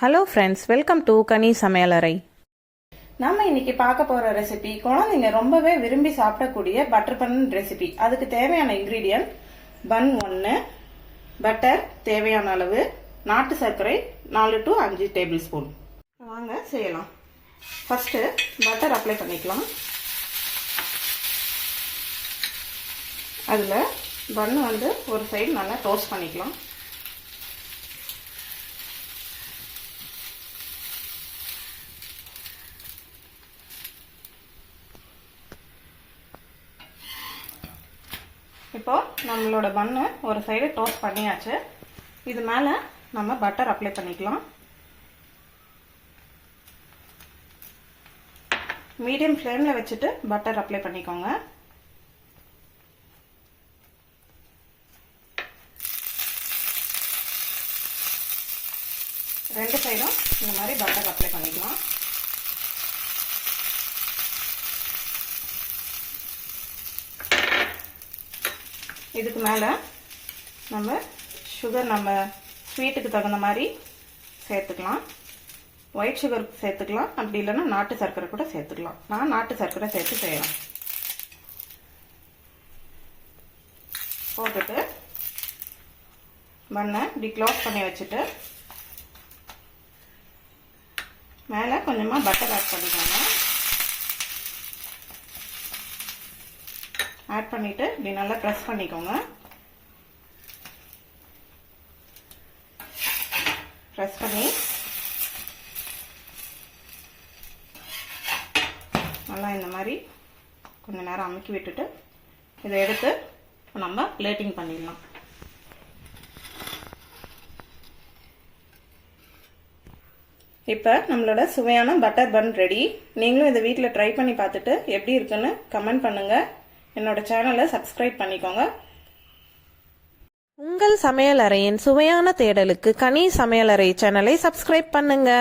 Hello friends, welcome to கனி சமையலறை. நம்ம இன்னைக்கு பார்க்க போற ரெசிபி குழந்தைங்க ரொம்பவே விரும்பி சாப்பிடக்கூடிய பட்டர் பன் ரெசிபி. அதுக்கு தேவையான இன்கிரீடியன்ட் பன் 1, பட்டர் தேவையான அளவு, நாட்டு சர்க்கரை 4 to 5 டேபிள் ஸ்பூன். வாங்க செய்யலாம். ஃபர்ஸ்ட் பட்டர் அப்ளை பண்ணிக்கலாம். அதில் பன் ஒரு சைடு நல்லா டோஸ்ட் பண்ணிக்கலாம். இப்போ நம்மளோட பன்னு ஒரு சைடு டோஸ்ட் பண்ணியாச்சு. இது மேலே நம்ம பட்டர் அப்ளை பண்ணிக்கலாம். மீடியம் ஃப்ளேமில் வச்சுட்டு பட்டர் அப்ளை பண்ணிக்கோங்க. ரெண்டு சைடும் இந்த மாதிரி பட்டர் அப்ளை பண்ணிக்கலாம். இதுக்கு மேலே நம்ம சுகர் நம்ம ஸ்வீட்டுக்கு தகுந்த மாதிரி சேர்த்துக்கலாம். ஒயிட் சுகர் சேர்த்துக்கலாம், அப்படி இல்லைன்னா நாட்டு சர்க்கரை கூட சேர்த்துக்கலாம். நான் நாட்டு சர்க்கரை சேர்த்து செய்கிறேன். போட்டுட்டு பண்ணை இப்படி க்ளோஸ் பண்ணி வச்சுட்டு மேலே கொஞ்சமாக பட்டர் ஆட் பண்ணிக்கோங்க. ஆட் பண்ணிட்டு இப்படி நல்லா ப்ரெஸ் பண்ணிக்கோங்க. ப்ரெஸ் பண்ணி நல்லா இந்த மாதிரி கொஞ்ச நேரம் அமுக்கி விட்டுட்டு இதை எடுத்து நம்ம பிளேட்டிங் பண்ணிடலாம். இப்போ நம்மளோட சுவையான பட்டர் பன் ரெடி. நீங்களும் இதை வீட்டில் ட்ரை பண்ணி பார்த்துட்டு எப்படி இருக்குன்னு கமெண்ட் பண்ணுங்கள். என்னோட சேனலை சப்ஸ்கிரைப் பண்ணிக்கோங்க. உங்கள் சமையலறையின் சுவையான தேடலுக்கு கனி சமையலறை சேனலை சப்ஸ்கிரைப் பண்ணுங்க.